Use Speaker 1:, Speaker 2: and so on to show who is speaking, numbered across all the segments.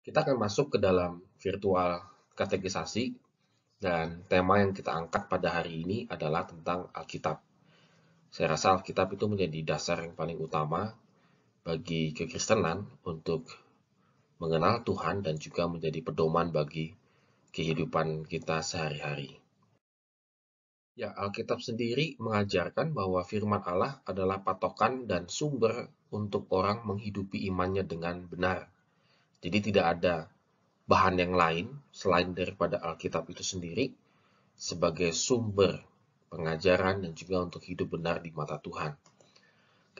Speaker 1: Kita akan masuk ke dalam virtual katekisasi dan tema yang kita angkat pada hari ini adalah tentang Alkitab. Saya rasa Alkitab itu menjadi dasar yang paling utama bagi kekristenan untuk mengenal Tuhan dan juga menjadi pedoman bagi kehidupan kita sehari-hari. Ya, Alkitab sendiri mengajarkan bahwa firman Allah adalah patokan dan sumber untuk orang menghidupi imannya dengan benar. Jadi tidak ada bahan yang lain selain daripada Alkitab itu sendiri sebagai sumber pengajaran dan juga untuk hidup benar di mata Tuhan.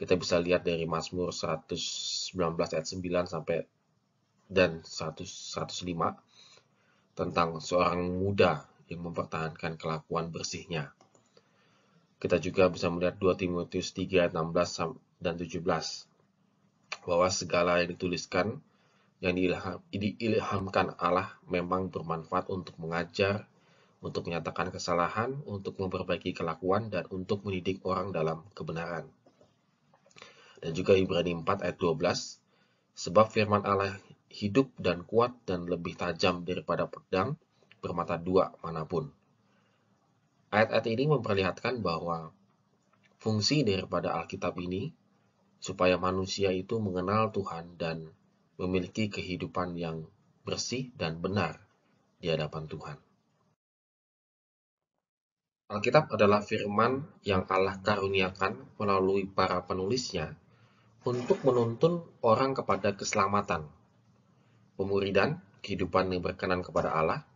Speaker 1: Kita bisa lihat dari Mazmur 119 ayat 9 sampai dan 105 tentang seorang muda yang mempertahankan kelakuan bersihnya. Kita juga bisa melihat 2 Timotius 3 ayat 16 dan 17 bahwa segala yang dituliskan yang diilhamkan Allah memang bermanfaat untuk mengajar, untuk menyatakan kesalahan, untuk memperbaiki kelakuan, dan untuk mendidik orang dalam kebenaran. Dan juga Ibrani 4 ayat 12, sebab firman Allah hidup dan kuat dan lebih tajam daripada pedang bermata dua manapun. Ayat-ayat ini memperlihatkan bahwa fungsi daripada Alkitab ini supaya manusia itu mengenal Tuhan dan memiliki kehidupan yang bersih dan benar di hadapan Tuhan. Alkitab adalah firman yang Allah karuniakan melalui para penulisnya untuk menuntun orang kepada keselamatan, pemuridan, kehidupan yang berkenan kepada Allah,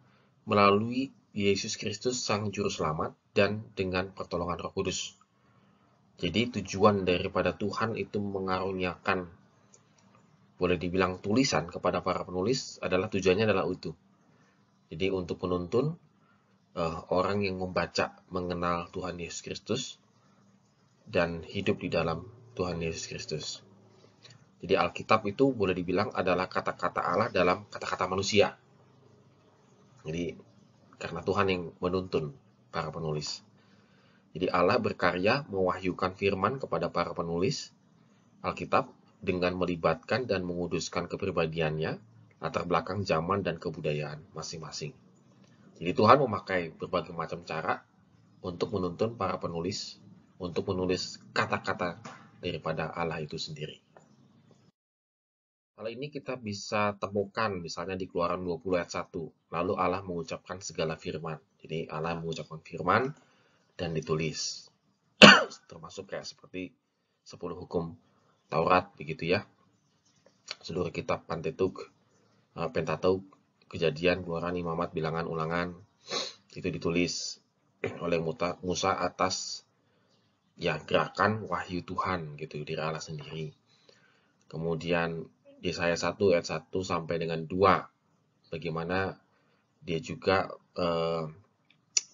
Speaker 1: melalui Yesus Kristus Sang Juru Selamat dan dengan pertolongan Roh Kudus. Jadi tujuan daripada Tuhan itu mengaruniakan, boleh dibilang tulisan kepada para penulis adalah tujuannya adalah itu. Jadi untuk menuntun orang yang membaca mengenal Tuhan Yesus Kristus dan hidup di dalam Tuhan Yesus Kristus. Jadi Alkitab itu boleh dibilang adalah kata-kata Allah dalam kata-kata manusia. Jadi karena Tuhan yang menuntun para penulis. Jadi Allah berkarya mewahyukan firman kepada para penulis Alkitab dengan melibatkan dan menguduskan kepribadiannya, latar belakang zaman dan kebudayaan masing-masing. Jadi Tuhan memakai berbagai macam cara untuk menuntun para penulis untuk menulis kata-kata daripada Allah itu sendiri. Hal ini kita bisa temukan misalnya di Keluaran 20 ayat 1. Lalu Allah mengucapkan segala firman. Jadi Allah mengucapkan firman dan ditulis. Termasuk kayak seperti 10 hukum Taurat begitu ya. Seluruh kitab Pentateuch, Kejadian, Keluaran, Imamat, Bilangan, Ulangan itu ditulis oleh Musa atas ya gerakan wahyu Tuhan gitu dari Allah sendiri. Kemudian Yesaya 1 ayat 1 sampai dengan 2 bagaimana dia juga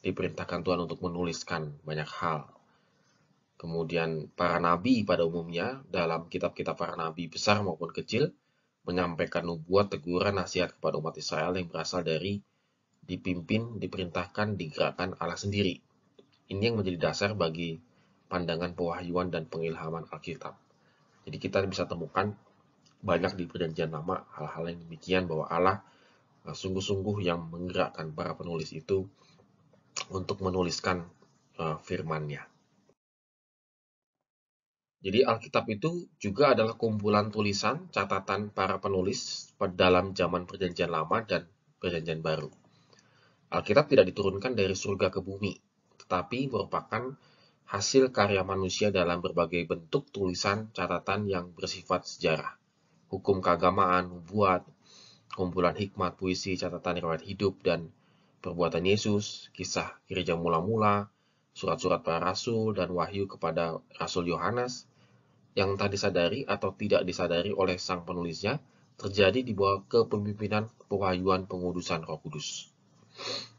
Speaker 1: diperintahkan Tuhan untuk menuliskan banyak hal. Kemudian para nabi pada umumnya dalam kitab-kitab para nabi besar maupun kecil menyampaikan nubuat, teguran, nasihat kepada umat Israel yang berasal dari dipimpin, diperintahkan, digerakkan Allah sendiri. Ini yang menjadi dasar bagi pandangan pewahyuan dan pengilhaman Alkitab. Jadi kita bisa temukan banyak di Perjanjian Lama hal-hal yang demikian bahwa Allah sungguh-sungguh yang menggerakkan para penulis itu untuk menuliskan firman-Nya. Jadi Alkitab itu juga adalah kumpulan tulisan catatan para penulis dalam zaman Perjanjian Lama dan Perjanjian Baru. Alkitab tidak diturunkan dari surga ke bumi, tetapi merupakan hasil karya manusia dalam berbagai bentuk tulisan catatan yang bersifat sejarah, hukum keagamaan, nubuat, kumpulan hikmat, puisi, catatan riwayat hidup dan perbuatan Yesus, kisah gereja mula-mula, surat-surat para rasul, dan wahyu kepada Rasul Yohanes, yang tak disadari atau tidak disadari oleh sang penulisnya, terjadi di bawah kepemimpinan pewahyuan pengudusan Roh Kudus.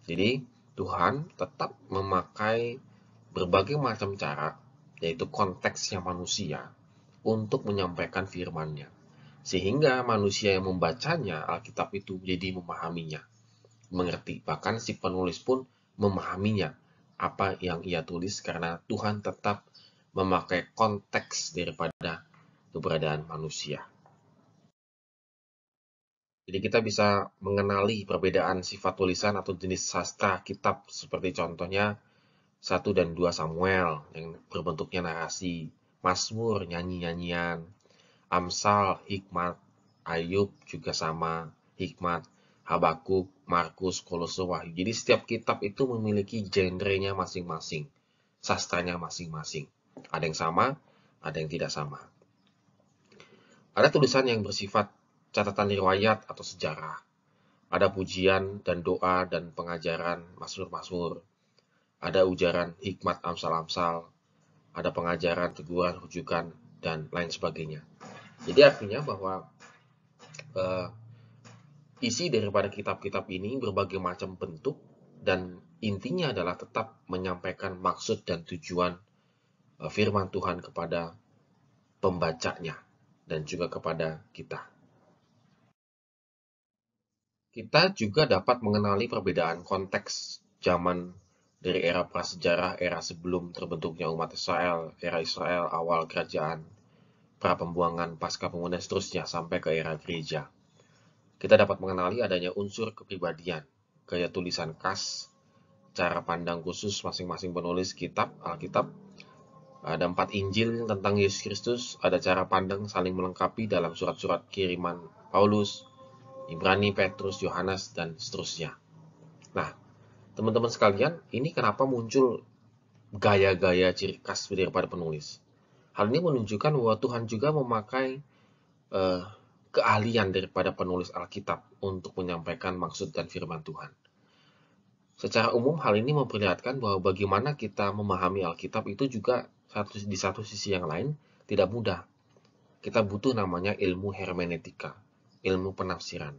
Speaker 1: Jadi, Tuhan tetap memakai berbagai macam cara, yaitu konteksnya manusia, untuk menyampaikan firman-Nya. Sehingga manusia yang membacanya, Alkitab itu jadi memahaminya, mengerti. Bahkan si penulis pun memahaminya, apa yang ia tulis, karena Tuhan tetap memakai konteks daripada keberadaan manusia. Jadi Jadi kita bisa mengenali perbedaan sifat tulisan atau jenis sastra kitab seperti contohnya 1 dan 2 Samuel yang berbentuknya narasi, Mazmur, nyanyi-nyanyian, Amsal, hikmat, Ayub juga sama, hikmat, Habakuk, Markus, Kolose, Wahyu. Jadi setiap kitab itu memiliki genrenya masing-masing, sastranya masing-masing. Ada yang sama, ada yang tidak sama. Ada tulisan yang bersifat catatan riwayat atau sejarah. Ada pujian dan doa dan pengajaran mazmur-mazmur. Ada ujaran hikmat amsal-amsal. Ada pengajaran, teguran, rujukan, dan lain sebagainya. Jadi artinya bahwa isi daripada kitab-kitab ini berbagai macam bentuk dan intinya adalah tetap menyampaikan maksud dan tujuan firman Tuhan kepada pembacanya dan juga kepada kita. Kita juga dapat mengenali perbedaan konteks zaman dari era prasejarah, era sebelum terbentuknya umat Israel, era Israel, awal kerajaan, pra-pembuangan, pasca pembuangan, seterusnya sampai ke era gereja. Kita dapat mengenali adanya unsur kepribadian, gaya tulisan khas, cara pandang khusus masing-masing penulis kitab, Alkitab. Ada 4 Injil tentang Yesus Kristus, ada cara pandang saling melengkapi dalam surat-surat kiriman Paulus, Ibrani, Petrus, Yohanes, dan seterusnya. Nah, teman-teman sekalian, ini kenapa muncul gaya-gaya ciri khas daripada penulis. Hal ini menunjukkan bahwa Tuhan juga memakai keahlian daripada penulis Alkitab untuk menyampaikan maksud dan firman Tuhan. Secara umum, hal ini memperlihatkan bahwa bagaimana kita memahami Alkitab itu juga di satu sisi yang lain tidak mudah. Kita butuh namanya ilmu hermeneutika, ilmu penafsiran.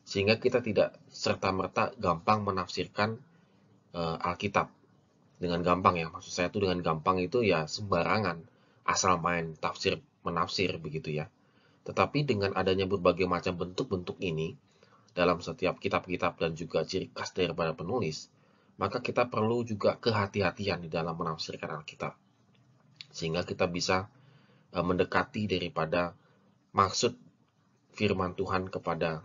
Speaker 1: Sehingga kita tidak serta-merta gampang menafsirkan Alkitab. Dengan gampang ya, maksud saya itu dengan gampang itu ya sembarangan, asal main tafsir menafsir begitu ya. Tetapi dengan adanya berbagai macam bentuk-bentuk ini dalam setiap kitab-kitab dan juga ciri khas daripada penulis, maka kita perlu juga kehati-hatian di dalam menafsirkan Alkitab. Sehingga kita bisa mendekati daripada maksud firman Tuhan kepada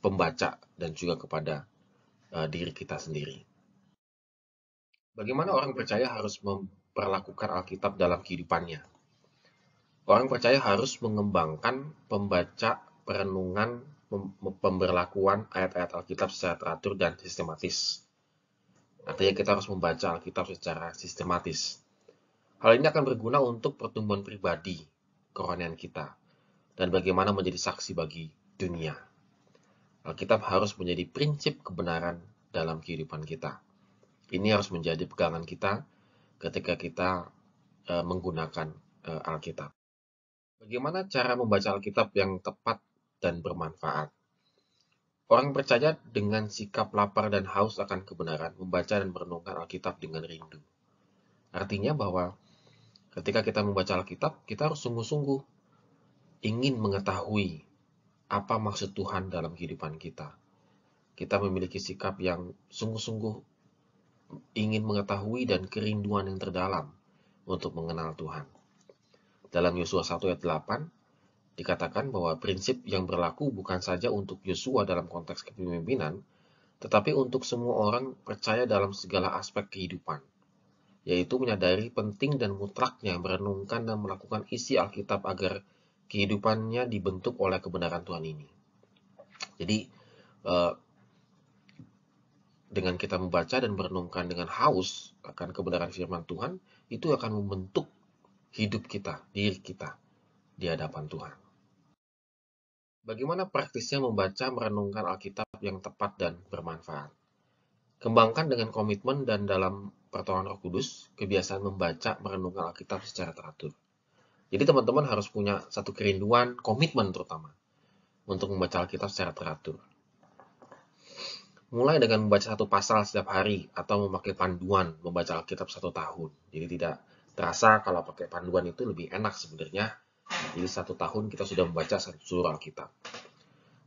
Speaker 1: pembaca dan juga kepada diri kita sendiri. Bagaimana orang percaya harus memperlakukan Alkitab dalam kehidupannya? Orang percaya harus mengembangkan pembaca, perenungan, pemberlakuan ayat-ayat Alkitab secara teratur dan sistematis. Artinya kita harus membaca Alkitab secara sistematis. Hal ini akan berguna untuk pertumbuhan pribadi, kerohanian kita, dan bagaimana menjadi saksi bagi dunia. Alkitab harus menjadi prinsip kebenaran dalam kehidupan kita. Ini harus menjadi pegangan kita ketika kita menggunakan Alkitab. Bagaimana cara membaca Alkitab yang tepat dan bermanfaat? Orang percaya dengan sikap lapar dan haus akan kebenaran, membaca dan merenungkan Alkitab dengan rindu. Artinya bahwa ketika kita membaca Alkitab, kita harus sungguh-sungguh ingin mengetahui apa maksud Tuhan dalam kehidupan kita. Kita memiliki sikap yang sungguh-sungguh ingin mengetahui dan kerinduan yang terdalam untuk mengenal Tuhan. Dalam Yosua 1 ayat 8, dikatakan bahwa prinsip yang berlaku bukan saja untuk Yosua dalam konteks kepemimpinan, tetapi untuk semua orang percaya dalam segala aspek kehidupan, yaitu menyadari penting dan mutlaknya merenungkan dan melakukan isi Alkitab agar kehidupannya dibentuk oleh kebenaran Tuhan ini. Jadi, dengan kita membaca dan merenungkan dengan haus akan kebenaran firman Tuhan, itu akan membentuk hidup kita, diri kita di hadapan Tuhan. Bagaimana praktisnya membaca merenungkan Alkitab yang tepat dan bermanfaat? Kembangkan dengan komitmen dan dalam pertolongan Roh Kudus, kebiasaan membaca merenungkan Alkitab secara teratur. Jadi teman-teman harus punya satu kerinduan, komitmen terutama, untuk membaca Alkitab secara teratur. Mulai dengan membaca satu pasal setiap hari atau memakai panduan membaca Alkitab 1 tahun. Jadi tidak terasa kalau pakai panduan itu lebih enak sebenarnya. Jadi 1 tahun kita sudah membaca seluruh Alkitab.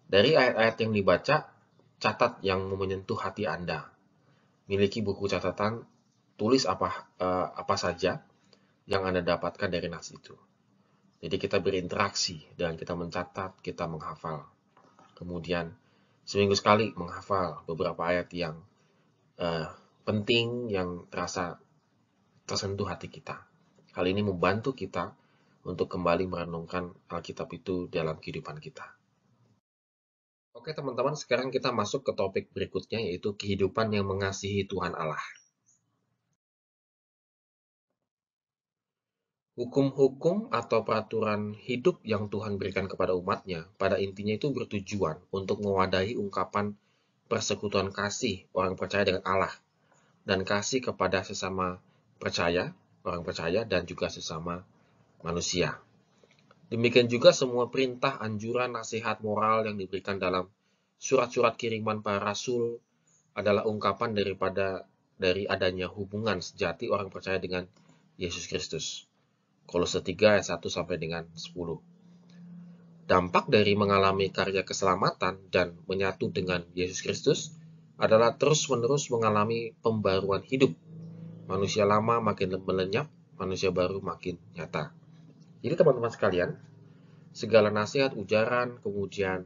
Speaker 1: Dari ayat-ayat yang dibaca, catat yang menyentuh hati Anda. Miliki buku catatan, tulis apa saja yang Anda dapatkan dari nas itu. Jadi kita berinteraksi dan kita mencatat, kita menghafal. Kemudian seminggu sekali menghafal beberapa ayat yang penting yang terasa tersentuh hati kita. Hal ini membantu kita untuk kembali merenungkan Alkitab itu dalam kehidupan kita. Oke teman-teman, sekarang kita masuk ke topik berikutnya, yaitu kehidupan yang mengasihi Tuhan Allah. Hukum-hukum atau peraturan hidup yang Tuhan berikan kepada umatnya, pada intinya itu bertujuan untuk mewadahi ungkapan persekutuan kasih orang percaya dengan Allah, dan kasih kepada sesama percaya, orang percaya, dan juga sesama manusia. Demikian juga semua perintah, anjuran, nasihat moral yang diberikan dalam surat-surat kiriman para rasul adalah ungkapan dari adanya hubungan sejati orang percaya dengan Yesus Kristus. Kolose 3 ayat 1 sampai dengan 10. Dampak dari mengalami karya keselamatan dan menyatu dengan Yesus Kristus adalah terus-menerus mengalami pembaruan hidup. Manusia lama makin melenyap, manusia baru makin nyata. Jadi teman-teman sekalian, segala nasihat, ujaran, kemudian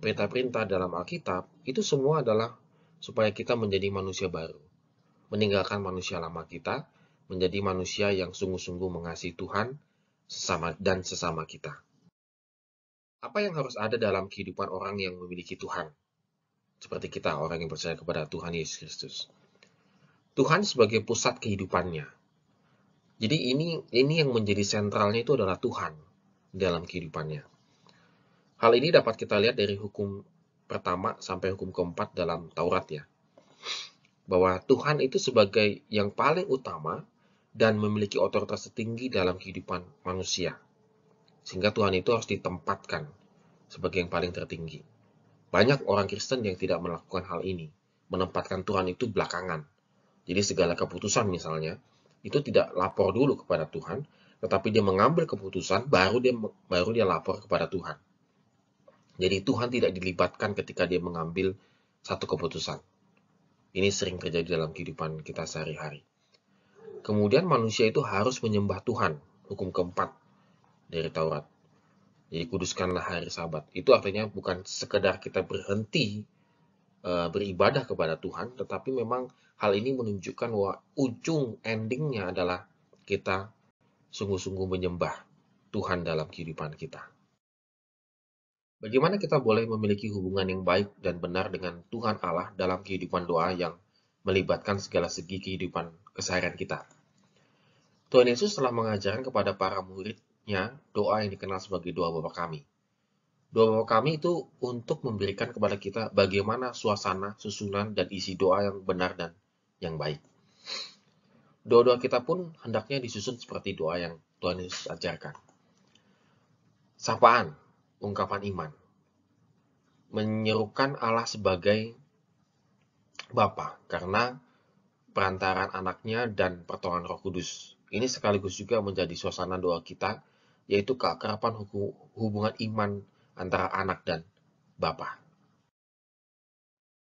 Speaker 1: perintah-perintah dalam Alkitab, itu semua adalah supaya kita menjadi manusia baru. Meninggalkan manusia lama kita, menjadi manusia yang sungguh-sungguh mengasihi Tuhan dan sesama kita. Apa yang harus ada dalam kehidupan orang yang memiliki Tuhan? Seperti kita, orang yang percaya kepada Tuhan Yesus Kristus. Tuhan sebagai pusat kehidupannya. Jadi ini yang menjadi sentralnya itu adalah Tuhan dalam kehidupannya. Hal ini dapat kita lihat dari hukum pertama sampai hukum keempat dalam Taurat ya. Bahwa Tuhan itu sebagai yang paling utama dan memiliki otoritas tertinggi dalam kehidupan manusia. Sehingga Tuhan itu harus ditempatkan sebagai yang paling tertinggi. Banyak orang Kristen yang tidak melakukan hal ini, menempatkan Tuhan itu belakangan. Jadi segala keputusan misalnya, itu tidak lapor dulu kepada Tuhan, tetapi dia mengambil keputusan, baru dia lapor kepada Tuhan. Jadi Tuhan tidak dilibatkan ketika dia mengambil satu keputusan. Ini sering terjadi dalam kehidupan kita sehari-hari. Kemudian manusia itu harus menyembah Tuhan, hukum keempat dari Taurat. Jadi kuduskanlah hari Sabat. Itu artinya bukan sekedar kita berhenti beribadah kepada Tuhan, tetapi memang hal ini menunjukkan bahwa ujung endingnya adalah kita sungguh-sungguh menyembah Tuhan dalam kehidupan kita. Bagaimana kita boleh memiliki hubungan yang baik dan benar dengan Tuhan Allah dalam kehidupan doa yang melibatkan segala segi kehidupan keseharian kita? Tuhan Yesus telah mengajarkan kepada para muridnya doa yang dikenal sebagai doa Bapa Kami. Doa Bapa Kami itu untuk memberikan kepada kita bagaimana suasana, susunan, dan isi doa yang benar dan yang baik. Doa-doa kita pun hendaknya disusun seperti doa yang Tuhan Yesus ajarkan. Sapaan, ungkapan iman. Menyerukan Allah sebagai Bapa karena perantaraan anaknya dan pertolongan Roh Kudus. Ini sekaligus juga menjadi suasana doa kita, yaitu keakraban hubungan iman antara anak dan Bapa.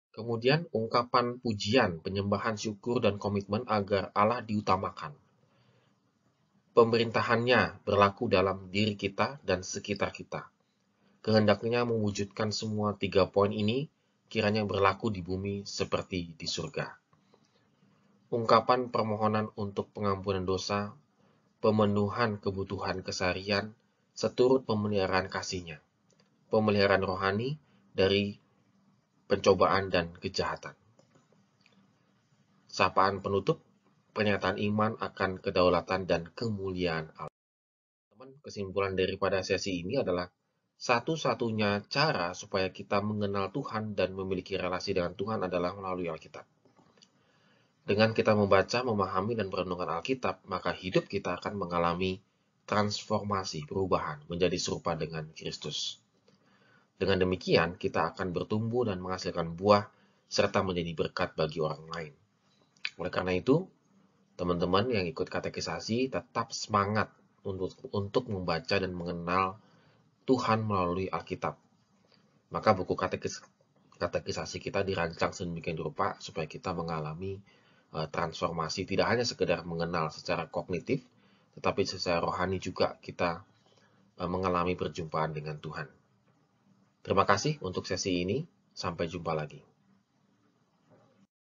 Speaker 1: Kemudian ungkapan pujian, penyembahan syukur dan komitmen agar Allah diutamakan. Pemerintahannya berlaku dalam diri kita dan sekitar kita. Kehendaknya mewujudkan semua 3 poin ini kiranya berlaku di bumi seperti di surga. Ungkapan permohonan untuk pengampunan dosa, pemenuhan kebutuhan keseharian, seturut pemeliharaan kasih-Nya. Pemeliharaan rohani dari pencobaan dan kejahatan. Sapaan penutup, pernyataan iman akan kedaulatan dan kemuliaan Allah. Teman, kesimpulan daripada sesi ini adalah satu-satunya cara supaya kita mengenal Tuhan dan memiliki relasi dengan Tuhan adalah melalui Alkitab. Dengan kita membaca, memahami, dan merenungkan Alkitab, maka hidup kita akan mengalami transformasi, perubahan, menjadi serupa dengan Kristus. Dengan demikian, kita akan bertumbuh dan menghasilkan buah, serta menjadi berkat bagi orang lain. Oleh karena itu, teman-teman yang ikut katekisasi tetap semangat untuk membaca dan mengenal Tuhan melalui Alkitab. Maka buku katekisasi kita dirancang sedemikian rupa supaya kita mengalami transformasi, tidak hanya sekedar mengenal secara kognitif, tetapi secara rohani juga kita mengalami perjumpaan dengan Tuhan. Terima kasih untuk sesi ini. Sampai jumpa lagi.